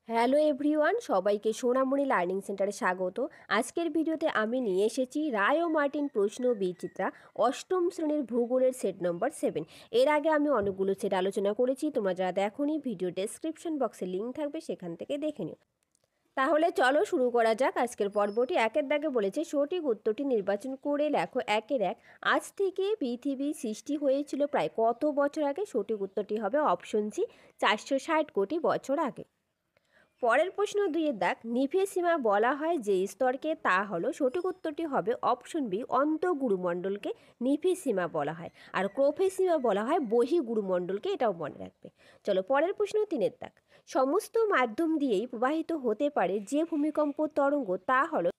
Hello everyone, সবাইকে সোনামণি learning সেন্টারে স্বাগত। আজকের ভিডিওতে আমি নিয়ে এসেছি রায় ও মার্টিন প্রশ্ন বিচিত্রা অষ্টম শ্রেণীর ভূগোলের সেট নম্বর 7। এর আগে আমি অনেকগুলো সেট আলোচনা করেছি, তোমরা যারা দেখোনি ভিডিও ডেসক্রিপশন বক্সে লিঙ্ক থাকবে, সেখান থেকে দেখে নিও। তাহলে চলো শুরু করা যাক আজকের পর্বটি। একের দাগে বলেছে সঠিক উত্তরটি নির্বাচন করে লেখো। একের এক, আজ থেকে পৃথিবী সৃষ্টি হয়েছিল প্রায় কত বছর আগে? সঠিক উত্তরটি হবে অপশন সি, 460 কোটি বছর আগে। পরের প্রশ্ন দুইয়ের দাগ, নিভে সীমা বলা হয় যে স্তরকে, তা হলো? সঠিক উত্তরটি হবে অপশন বি, অন্তঃগুরুমণ্ডলকে নিভে সীমা বলা হয়। আর ক্রোফে সীমা বলা হয় বহিঃগুরুমণ্ডলকে, এটাও মনে রাখবে। চলো পরের প্রশ্ন তিনের দাগ, সমস্ত মাধ্যম দিয়েই প্রবাহিত হতে পারে যে ভূমিকম্প তরঙ্গ, তা হলো?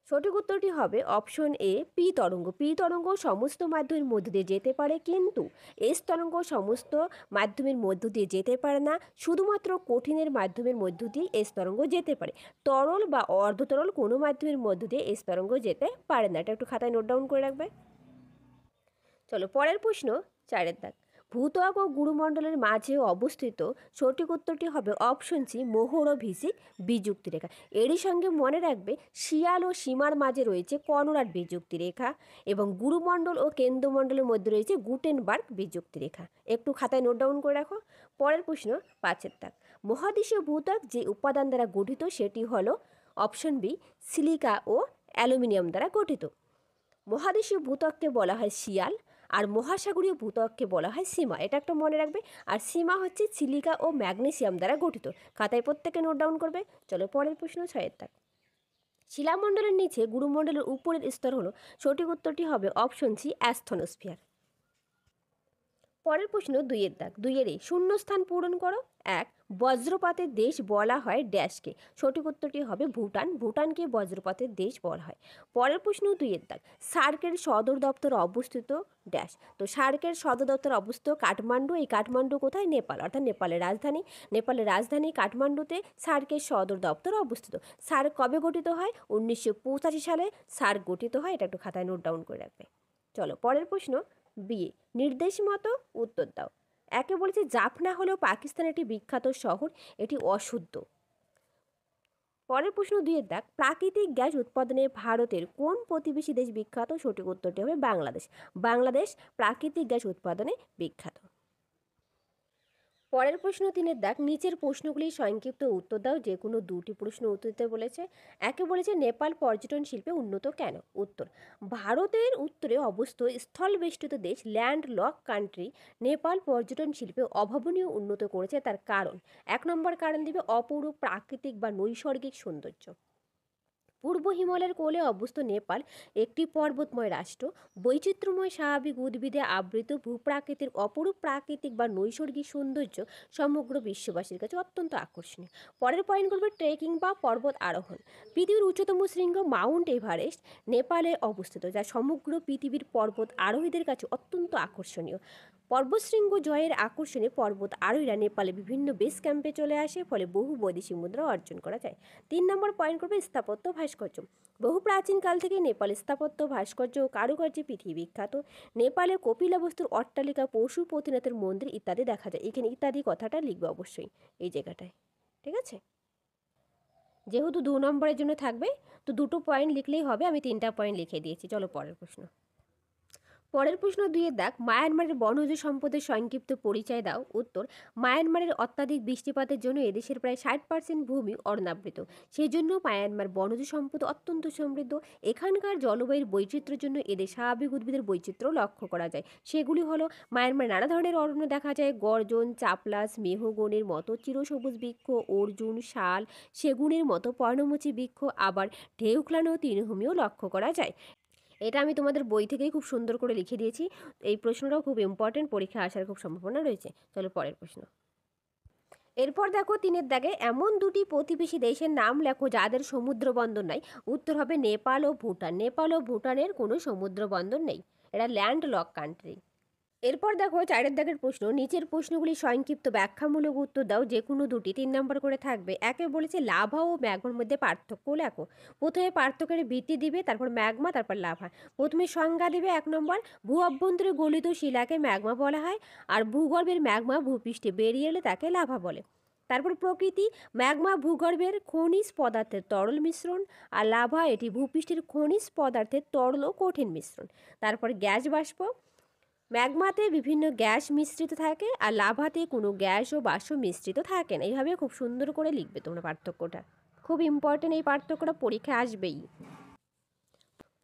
সঠিক উত্তরটি হবে অপশন এ, পি তরঙ্গ। পি তরঙ্গ সমস্ত মাধ্যমের মধ্য দিয়ে যেতে পারে, কিন্তু এস তরঙ্গ সমস্ত মাধ্যমের মধ্য দিয়ে যেতে পারে না। শুধুমাত্র কঠিনের মাধ্যমের মধ্য দিয়ে এস তরঙ্গ যেতে পারে। তরল বা অর্ধতরল কোনো মাধ্যমের মধ্য দিয়ে এস তরঙ্গ যেতে পারে না। এটা একটু খাতায় নোট ডাউন করে রাখবে। চলো পরের প্রশ্ন চারের দাগ, ভূত্বক ও গুরুমণ্ডলের মাঝে অবস্থিত, সঠিক উত্তরটি হবে অপশন সি, মোহরভিষিক বিযুক্তি রেখা। এরই সঙ্গে মনে রাখবে শিয়াল ও সীমার মাঝে রয়েছে কনরাড বিযুক্তি রেখা, এবং গুরুমণ্ডল ও কেন্দ্রমণ্ডলের মধ্যে রয়েছে গুটেনবার্গ বিযুক্তি রেখা। একটু খাতায় নোট ডাউন করে রাখো। পরের প্রশ্ন পাঁচের দাগ, মহাদেশীয় ভূত্বক যে উপাদান দ্বারা গঠিত সেটি হলো অপশন বি, সিলিকা ও অ্যালুমিনিয়াম দ্বারা গঠিত। মহাদেশীয় ভূত্বককে বলা হয় শিয়াল, আর মহাসাগরীয় ভূত্বককে বলা হয় সীমা। এটা একটা মনে রাখবে। আর সীমা হচ্ছে সিলিকা ও ম্যাগনেসিয়াম দ্বারা গঠিত। খাতায় প্রত্যেকে নোট ডাউন করবে। চলো পরের প্রশ্ন ছয়ের দাগ, শিলামণ্ডলের নিচে গুরুমণ্ডলের উপরের স্তর হলো? সঠিক উত্তরটি হবে অপশন সি, অ্যাস্থনোস্ফিয়ার। পরের প্রশ্ন দুইয়ের দাগ, দুইয়ের শূন্যস্থান পূরণ করো। এক, বজ্রপাতের দেশ বলা হয় ড্যাশকে? সঠিক উত্তরটি হবে ভুটান। ভুটানকে বজ্রপাতের দেশ বলা হয়। পরের প্রশ্ন দুইয়ের দাগ, সার্কের সদর দপ্তর অবস্থিত ড্যাশ? তো সার্কের সদর দপ্তর অবস্থিত কাঠমান্ডু। এই কাঠমান্ডু কোথায়? নেপাল, অর্থাৎ নেপালের রাজধানী। নেপালের রাজধানী কাঠমান্ডুতে সার্কের সদর দপ্তর অবস্থিত। সার্ক কবে গঠিত হয়? 1985 সালে সার্ক গঠিত হয়। এটা একটু খাতায় নোট ডাউন করে রাখবে। চলো পরের প্রশ্ন বি, নির্দেশ মতো উত্তর দাও। একে বলেছে জাফনা হলো পাকিস্তানের একটি বিখ্যাত শহর, এটি অশুদ্ধ। পরের প্রশ্ন দুইয়ের দাগ, প্রাকৃতিক গ্যাস উৎপাদনে ভারতের কোন প্রতিবেশী দেশ বিখ্যাত? সঠিক উত্তরটি হবে বাংলাদেশ। বাংলাদেশ প্রাকৃতিক গ্যাস উৎপাদনে বিখ্যাত। পরের প্রশ্ন তিনের দাগ, নিচের প্রশ্নগুলির সংক্ষিপ্ত উত্তর দাও। যে কোনো দুটি প্রশ্ন উত্তর দিতে বলেছে। একে বলেছে নেপাল পর্যটন শিল্পে উন্নত কেন? উত্তর, ভারতের উত্তরে অবস্থিত স্থলবেষ্টিত দেশ ল্যান্ড লক কান্ট্রি নেপাল পর্যটন শিল্পে অভাবনীয় উন্নত করেছে। তার কারণ, এক নম্বর কারণ দিবে অপরূপ প্রাকৃতিক বা নৈসর্গিক সৌন্দর্য। পূর্ব হিমালয়ের কোলে অবস্থিত নেপাল একটি পর্বতময় রাষ্ট্র। বৈচিত্র্যময় স্বাভাবিক উদ্ভিদে আবৃত ভূপ্রাকৃতির অপরূপ প্রাকৃতিক বা নৈসর্গিক সৌন্দর্য সমগ্র বিশ্ববাসীর কাছে অত্যন্ত আকর্ষণীয়। পরের পয়েন্ট করবে ট্রেকিং বা পর্বত আরোহণ। পৃথিবীর উচ্চতম শৃঙ্গ মাউন্ট এভারেস্ট নেপালে অবস্থিত, যা সমগ্র পৃথিবীর পর্বত আরোহীদের কাছে অত্যন্ত আকর্ষণীয়। পর্বতশৃঙ্গ জয়ের আকর্ষণে পর্বত আরোহীরা নেপালে বিভিন্ন বেস ক্যাম্পে চলে আসে, ফলে বহু বৈদেশিক মুদ্রা অর্জন করা যায়। 3 নম্বর পয়েন্ট করবে স্থাপত্য ভাস্কর্য। বহু প্রাচীনকাল থেকে নেপালে স্থাপত্য ভাস্কর্য ও কারুকার্যে পৃথিবী বিখ্যাত। নেপালে কপিলাবস্তুর অট্টালিকা, পশুপতিনাথের মন্দির ইত্যাদি দেখা যায়। এখানে ইত্যাদি কথাটা লিখবে অবশ্যই এই জায়গাটায়, ঠিক আছে? যেহেতু 2 নম্বরের জন্য থাকবে, তো দুটো পয়েন্ট লিখলেই হবে। আমি 3টা পয়েন্ট লিখে দিয়েছি। চলো পরের প্রশ্ন। পরের প্রশ্ন দুইয়ের দাগ, মায়ানমারের বনজ সম্পদের সংক্ষিপ্ত পরিচয় দাও। উত্তর, মায়ানমারের অত্যাধিক বৃষ্টিপাতের জন্য এদেশের প্রায় 60% ভূমি অরণ্যাবৃত। সেই জন্য মায়ানমার বনজ সম্পদ অত্যন্ত সমৃদ্ধ। এখানকার জলবায়ুর বৈচিত্র্যের জন্য এদের স্বাভাবিক উদ্ভিদের বৈচিত্র্য লক্ষ্য করা যায়। সেগুলি হলো, মায়ানমার নানা ধরনের অরণ্য দেখা যায়। গর্জন, চাপলাস, মেহগনির মতো চিরসবুজ বৃক্ষ, অর্জুন, শাল, সেগুনের মতো পর্ণমোচী বৃক্ষ, আবার ঢেউখলানো তৃণভূমিও লক্ষ্য করা যায়। এটা আমি তোমাদের বই থেকেই খুব সুন্দর করে লিখে দিয়েছি। এই প্রশ্নটাও খুব ইম্পর্টেন্ট, পরীক্ষা আসার খুব সম্ভাবনা রয়েছে। চলো পরের প্রশ্ন। এরপর দেখো 3-এর দাগে, এমন দুটি প্রতিবেশী দেশের নাম লেখো যাদের সমুদ্র বন্দর নাই। উত্তর হবে নেপাল ও ভুটান। নেপাল ও ভুটানের কোনো সমুদ্র বন্দর নেই, এরা ল্যান্ড লক কান্ট্রি। এরপর দেখো 4-এর দাগের প্রশ্ন, নিচের প্রশ্নগুলি সংক্ষিপ্ত ব্যাখ্যামূলক উত্তর দাও। যে কোনো দুটি 3 নম্বর করে থাকবে। একে বলেছে লাভা ও ম্যাগমার মধ্যে পার্থক্য লেখো। প্রথমে পার্থক্যের ভিত্তি দিবে, তারপর ম্যাগমা, তারপর লাভা। প্রথমে সংজ্ঞা দিবে। 1 নম্বর, ভূ অভ্যন্তরে গলিত শিলাকে ম্যাগমা বলা হয়, আর ভূগর্ভের ম্যাগমা ভূপৃষ্ঠে বেরিয়ে এলে তাকে লাভা বলে। তারপর প্রকৃতি, ম্যাগমা ভূগর্ভের খনিজ পদার্থের তরল মিশ্রণ, আর লাভা এটি ভূপৃষ্ঠের খনিজ পদার্থের তরল ও কঠিন মিশ্রণ। তারপর গ্যাস বাষ্প, ম্যাগমাতে বিভিন্ন গ্যাস মিশ্রিত থাকে আর লাভাতে কোনো গ্যাস ও বাষ্প মিশ্রিত থাকে না। এইভাবে খুব সুন্দর করে লিখবে তোমরা পার্থক্যটা, খুব ইম্পর্টেন্ট এই পার্থক্যটা, পরীক্ষায় আসবেই।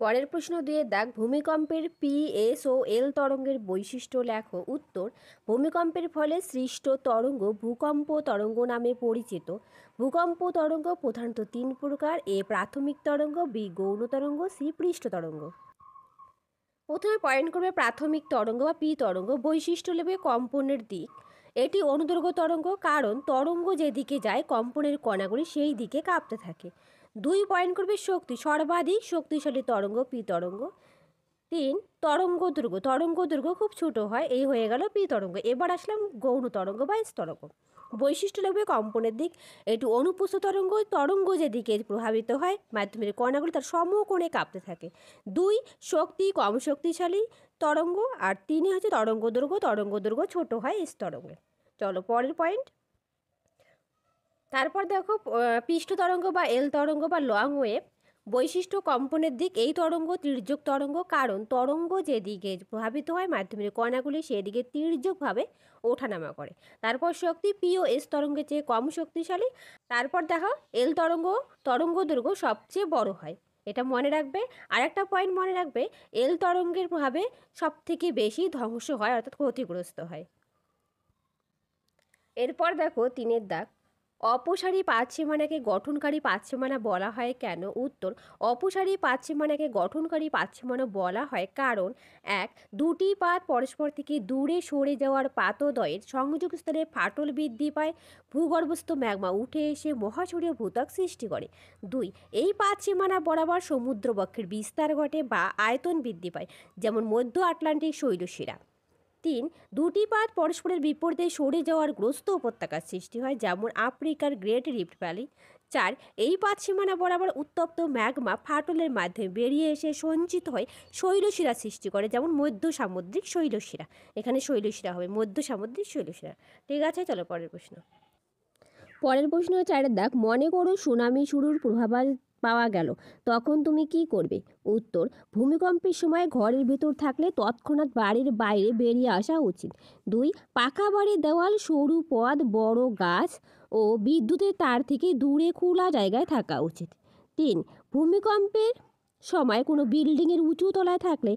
পরের প্রশ্ন 2 দাগ, ভূমিকম্পের পি, এস ও এল তরঙ্গের বৈশিষ্ট্য লেখো। উত্তর, ভূমিকম্পের ফলে সৃষ্ট তরঙ্গ ভূকম্প তরঙ্গ নামে পরিচিত। ভূকম্প তরঙ্গ প্রধানত 3 প্রকার: এ প্রাথমিক তরঙ্গ, বি গৌণ তরঙ্গ, সি পৃষ্ঠ তরঙ্গ। প্রথমে পয়েন্ট করবে প্রাথমিক তরঙ্গ বা পি তরঙ্গ। বৈশিষ্ট্য নেবে কম্পনের দিক। এটি অনুদৈর্ঘ্য তরঙ্গ, কারণ তরঙ্গ যেদিকে যায় কম্পনের কণাগুলি সেই দিকে কাঁপতে থাকে। 2 পয়েন্ট করবে শক্তি, সর্বাধিক শক্তিশালী তরঙ্গ পি তরঙ্গ। 3 তরঙ্গ দৈর্ঘ্য, তরঙ্গ দৈর্ঘ্য খুব ছোট হয়, এই হয়ে গেল পি তরঙ্গ। এবার আসলাম গৌণ তরঙ্গ বা এস তরঙ্গ। বৈশিষ্ট্য লাগবে কম্পনের দিক। এটি অনুপস্থ তরঙ্গ, তরঙ্গ যেদিকে প্রভাবিত হয় মাধ্যমের কণাগুলি তার সমকোণে কাঁপতে থাকে। 2 শক্তি, কম শক্তিশালী তরঙ্গ। আর 3 হচ্ছে তরঙ্গ দৈর্ঘ্য ছোট হয় এস তরঙ্গে। চলো পরের পয়েন্ট। তারপর দেখো পৃষ্ঠ তরঙ্গ বা এল তরঙ্গ বা লং ওয়েভ। বৈশিষ্ট্য কম্পনের দিক, এই তরঙ্গ তির্যক তরঙ্গ, কারণ তরঙ্গ যেদিকে প্রভাবিত হয় মাধ্যমের কণাগুলি সেদিকে তির্যকভাবে ওঠানামা করে। তারপর শক্তি, পি ও এস তরঙ্গের চেয়ে কম শক্তিশালী। তারপর দেখো এল তরঙ্গ, তরঙ্গ দৈর্ঘ্য সবচেয়ে বড় হয়, এটা মনে রাখবে। আর একটা পয়েন্ট মনে রাখবে, এল তরঙ্গের প্রভাবে সবথেকে বেশি ধ্বংস হয়, অর্থাৎ ক্ষতিগ্রস্ত হয়। এরপর দেখো 3 দাগ, অপসারী পাতসীমানাকে গঠনকারী পাতসীমানা বলা হয় কেন? উত্তর, অপসারী পাতসীমানাকে গঠনকারী পাতসীমানা বলা হয় কারণ 1 দুটি পাত পরস্পর থেকে দূরে সরে যাওয়ার পাতদ্বয়ের সংযোগস্থলে ফাটল বৃদ্ধি পায়, ভূগর্ভস্থ ম্যাগমা উঠে এসে মহাসাগরীয় ভূত্বক সৃষ্টি করে। 2 এই পাতসীমানা বরাবর সমুদ্রবক্ষের বিস্তার ঘটে বা আয়তন বৃদ্ধি পায়, যেমন মধ্য আটলান্টিক শৈলশিরা। 3 দুটি পাত পরস্পরের বিপরীতে সরে যাওয়ার গ্রস্ত উপত্যকার সৃষ্টি হয়, যেমন আফ্রিকার গ্রেট রিফট ভ্যালি। 4 এই পাত সীমানা বরাবর উত্তপ্ত ম্যাগমা ফাটলের মাধ্যমে বেরিয়ে এসে সঞ্চিত হয়ে শৈলশিরা সৃষ্টি করে, যেমন মধ্য সামুদ্রিক শৈলশিরা। এখানে শৈলশিরা হবে, মধ্য সামুদ্রিক শৈলশিরা। ঠিক আছে, চলো পরের প্রশ্ন। পরের প্রশ্ন 4 দাগ, মনে করো সুনামি শুরুর পূর্বাভাস পাওয়া গেল, তখন তুমি কি করবে? উত্তর, ভূমিকম্পের সময় ঘরের ভেতর থাকলে তৎক্ষণাৎ বাড়ির বাইরে বেরিয়ে আসা উচিত। 2 পাকা বাড়ির দেওয়াল, সরু পথ, বড় গাছ ও বিদ্যুতের তার থেকে দূরে খোলা জায়গায় থাকা উচিত। 3 ভূমিকম্পের সময় কোনো বিল্ডিংয়ের উঁচু তলায় থাকলে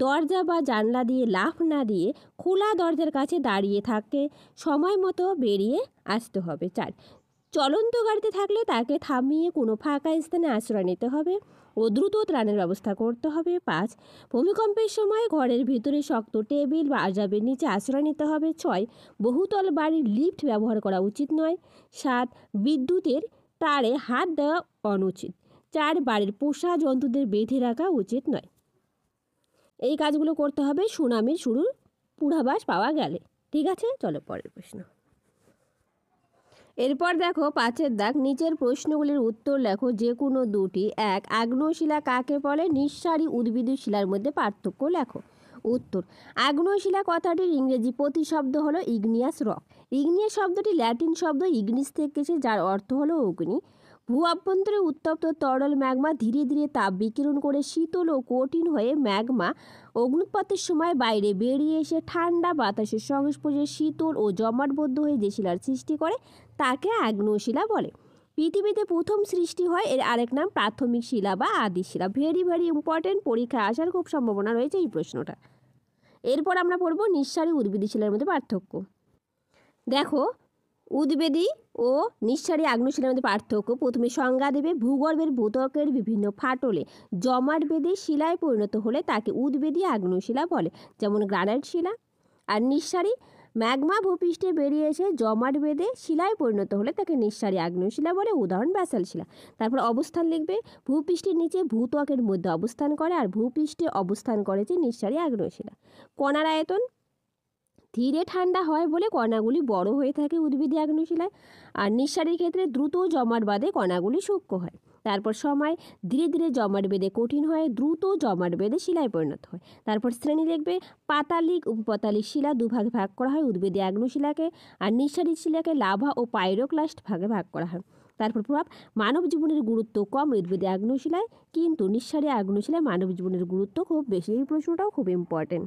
দরজা বা জানলা দিয়ে লাফ না দিয়ে খোলা দরজার কাছে দাঁড়িয়ে থাকে সময় মতো বেরিয়ে আসতে হবে। 4 চলন্ত গাড়িতে থাকলে তাকে থামিয়ে কোনো ফাঁকা স্থানে আশ্রয় নিতে হবে ও দ্রুত ত্রাণের ব্যবস্থা করতে হবে। 5 ভূমিকম্পের সময় ঘরের ভিতরে শক্ত টেবিল বা আজাবের নিচে আশ্রয় নিতে হবে। 6 বহুতল বাড়ির লিফট ব্যবহার করা উচিত নয়। 7 বিদ্যুতের তারে হাত দেওয়া অনুচিত। 4 বাড়ির পোষা জন্তুদের বেঁধে রাখা উচিত নয়। এই কাজগুলো করতে হবে সুনামির শুরুর পূর্বাভাস পাওয়া গেলে। ঠিক আছে, চলো পরের প্রশ্ন। এরপর দেখো 5 দাগ, নিচের প্রশ্নগুলির উত্তর লেখো যে কোনো দুটি। 1 আগ্নেয়শিলা কাকে বলে? নিঃসারী উদ্ভিদীয় শিলার মধ্যে পার্থক্য লেখো। উত্তর, আগ্নেয়শিলা কথাটির ইংরেজি প্রতিশব্দ হলো ইগনিয়াস রক। ইগনিয়াস শব্দটি ল্যাটিন শব্দ ইগনিস থেকে এসেছে, যার অর্থ হলো অগ্নি। ভূ অভ্যন্তরে উত্তপ্ত তরল ম্যাগমা ধীরে ধীরে তাপ বিকিরণ করে শীতল ও কঠিন হয়ে ম্যাগমা অগ্নুৎপাতের সময় বাইরে বেরিয়ে এসে ঠান্ডা বাতাসের সংস্পর্শে শীতল ও জমাটবদ্ধ হয়ে যে শিলার সৃষ্টি করে তাকে আগ্নেয়শিলা বলে। পৃথিবীতে প্রথম সৃষ্টি হয় এর আরেক নাম প্রাথমিক শিলা বা আদি শিলা। ভেরি ভেরি ইম্পর্টেন্ট, পরীক্ষায় আসার খুব সম্ভাবনা রয়েছে এই প্রশ্নটা। এরপর আমরা পড়ব নিঃসারী উদ্ভিদী শিলার মধ্যে পার্থক্য। দেখো, উদ্বেদী ও নিঃসারী আগ্নেয়শিলার মধ্যে পার্থক্য প্রথমে সংজ্ঞা দেবে। ভূগর্ভের ভূত্বকের বিভিন্ন ফাটলে জমাট বেঁধে শিলায় পরিণত হলে তাকে উদ্বেদী আগ্নেয়শিলা বলে, যেমন গ্রানাইট শিলা। আর নিঃসারী ম্যাগমা ভূপৃষ্ঠে বেরিয়ে এসে জমাট বেঁধে শিলায় পরিণত হলে তাকে নিঃসারী আগ্নেয়শিলা বলে, উদাহরণ ব্যাসাল্ট শিলা। তারপর অবস্থান লিখবে, ভূপৃষ্ঠের নিচে ভূত্বকের মধ্যে অবস্থান করে আর ভূপৃষ্ঠে অবস্থান করে যে নিঃসারী আগ্নেয়শিলা। কণার আয়তন ধীরে ঠান্ডা হয় বলে কণাগুলি বড় হয়ে থাকে উদ্ভিদে আগ্নেয়শিলায়, আর নিঃসারীর ক্ষেত্রে দ্রুত জমাট বাঁধে কণাগুলি সূক্ষ্ম হয়। তারপর সময় ধীরে ধীরে জমাট বেঁধে কঠিন হয়, দ্রুত জমাট বেঁধে শিলায় পরিণত হয়। তারপর শ্রেণী দেখবে পাতালিক উপপাতালিক শিলা দুভাগে ভাগ করা হয় উদ্ভিদে আগ্নেয়শিলাকে, আর নিঃসারী শিলাকে লাভা ও পাইরোক্লাস্ট ভাগে ভাগ করা হয়। তারপর প্রভাব মানব জীবনের গুরুত্ব কম উদ্ভিদে আগ্নেয়শিলায়, কিন্তু নিঃসারী আগ্নেয়শিলায় মানব জীবনের গুরুত্ব খুব বেশি। এই প্রশ্নটাও খুব ইম্পর্টেন্ট।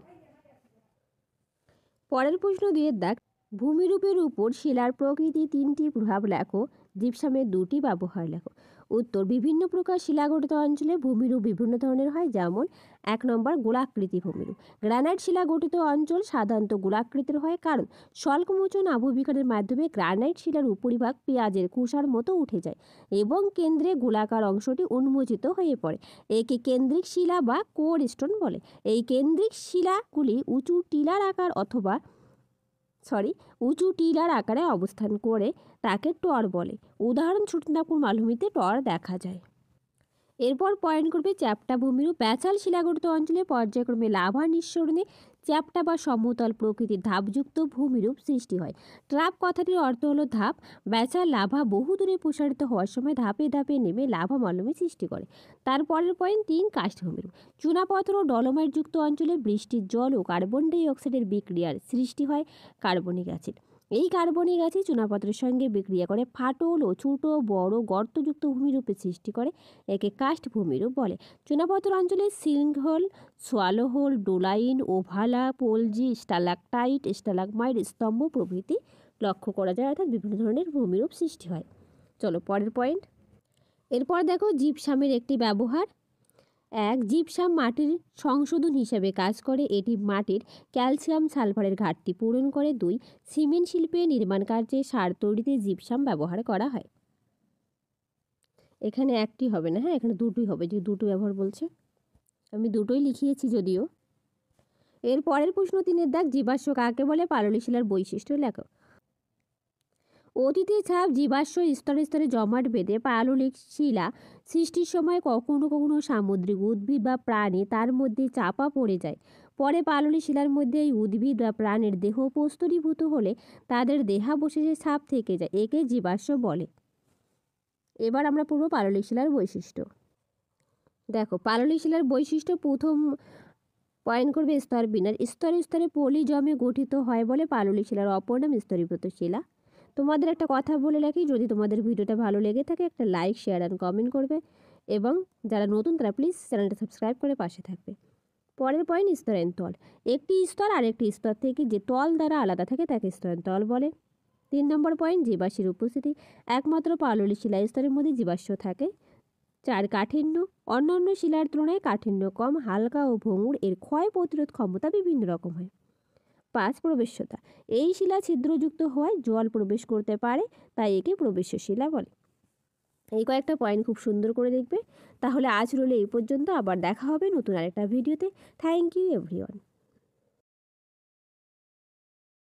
পরের প্রশ্ন 2 দাগ, ভূমিরূপের উপর শিলার প্রকৃতি 3টি প্রভাব লেখো, জিপসামের 2টি ব্যবহার লেখো। উত্তর, বিভিন্ন প্রকার শিলাগঠিত অঞ্চলে ভূমিরূপ বিভিন্ন ধরনের হয়, যেমন 1 নম্বর গোলাকৃতি ভূমিরূপ। গ্রানাইট শিলা গঠিত অঞ্চল সাধারণত গোলাকৃতির হয়, কারণ স্বল্পমোচন আবহবিকারের মাধ্যমে গ্রানাইট শিলার উপরিভাগ পেঁয়াজের খোসার মতো উঠে যায় এবং কেন্দ্রে গোলাকার অংশটি উন্মোচিত হয়ে পড়ে। একে কেন্দ্রিক শিলা বা কোর স্টোন বলে। এই কেন্দ্রিক শিলাগুলি উঁচু টিলার আকারে অবস্থান করে তাকে টর বলে। উদাহরণ ছোটনাগপুর মালভূমিতে টর দেখা যায়। এরপর পয়েন্ট করবে চ্যাপ্টা ভূমিরূপ। ব্যাসাল শিলাগঠিত অঞ্চলে পর্যায়ক্রমে লাভা নিঃসরণে চ্যাপ্টা বা সমতল প্রকৃতির ধাপযুক্ত ভূমিরূপ সৃষ্টি হয়। ট্রাপ কথাটির অর্থ হলো ধাপ। ব্যাসাল লাভা বহু দূরে প্রসারিত হওয়ার সময় ধাপে ধাপে নেমে লাভা মালভূমি সৃষ্টি করে। তারপরের পয়েন্ট 3 কাস্ট ভূমিরূপ। চুনাপাথর ও ডলোমাইট যুক্ত অঞ্চলে বৃষ্টির জল ও কার্বন ডাই অক্সাইডের বিক্রিয়ার সৃষ্টি হয় কার্বনিক অ্যাসিড। এই কার্বনিক অ্যাসিড চুনাপাথরের সঙ্গে বিক্রিয়া করে ফাটল ও ছোট বড় গর্তযুক্ত ভূমিরূপের সৃষ্টি করে। একে কাস্ট ভূমিরূপ বলে। চুনাপাথর অঞ্চলে সিঙ্কহোল, সোয়ালোহোল, ডোলাইন, ওভালা, পোলজি, স্টালাকটাইট, স্টালাগমাইট, স্তম্ভ প্রভৃতি লক্ষ্য করা যায়, অর্থাৎ বিভিন্ন ধরনের ভূমিরূপ সৃষ্টি হয়। চলো পরের পয়েন্ট। এরপর দেখো জিপসামের একটি ব্যবহার। 1, জিপসাম মাটির সংশোধন হিসাবে কাজ করে। এটি মাটির ক্যালসিয়াম সালফারের ঘাটতি পূরণ করে। 2, সিমেন্ট শিল্পে নির্মাণ কার্যে সার তৈরিতে জিপসাম ব্যবহার করা হয়। এখানে একটি হবে না, হ্যাঁ, এখানে দুটোই হবে, যে দুটো ব্যবহার বলছে, আমি দুটোই লিখিয়েছি যদিও। এর পরের প্রশ্ন 3 দাগ, জীবাশ্ম কাকে বলে, পাললিক শিলার বৈশিষ্ট্য লেখো। অতীতে ছাপ জীবাশ্ম স্তরে স্তরে জমাট বেঁধে পাললিক শিলা সৃষ্টির সময় কখনো কখনো সামুদ্রিক উদ্ভিদ বা প্রাণী তার মধ্যে চাপা পড়ে যায়। পরে পাললিক শিলার মধ্যে এই উদ্ভিদ বা প্রাণীর দেহ প্রস্তরীভূত হলে তাদের দেহাবশেষে ছাপ থেকে যায়, একে জীবাশ্ম বলে। এবার আমরা পড়ব পাললিক শিলার বৈশিষ্ট্য। দেখো, পাললিক শিলার বৈশিষ্ট্য প্রথম পয়েন্ট করবে স্তর বিন্যাস। স্তরে স্তরে পলি জমে গঠিত হয় বলে পাললিক শিলার অপর নাম স্তরীভূত শিলা। তোমাদের একটা কথা বলে রাখি, যদি তোমাদের ভিডিওটা ভালো লেগে থাকে একটা লাইক, শেয়ার অ্যান্ড কমেন্ট করবে, এবং যারা নতুন তারা প্লিজ চ্যানেলটা সাবস্ক্রাইব করে পাশে থাকবে। পরের পয়েন্ট স্তরায়ন তল। একটি স্তর আরেকটি স্তর থেকে যে তল দ্বারা আলাদা থাকে তাকে স্তরায়ন তল বলে। 3 নম্বর পয়েন্ট জীবাশ্মের উপস্থিতি। একমাত্র পাললিক শিলা স্তরের মধ্যে জীবাশ্ম থাকে। 4, কাঠিন্য। অন্যান্য শিলার তুলনায় কাঠিন্য কম, হালকা ও ভঙ্গুর। এর ক্ষয় প্রতিরোধ ক্ষমতা বিভিন্ন রকম হয়। 5, প্রবেশ্যতা। এই শিলা ছিদ্রযুক্ত হওয়ায় জল প্রবেশ করতে পারে, তাই একে প্রবেশ্য শিলা বলে। এই কয়েকটা পয়েন্ট খুব সুন্দর করে দেখবে। তাহলে আজ রইল এই পর্যন্ত, আবার দেখা হবে নতুন আরেকটা ভিডিওতে। Thank you everyone.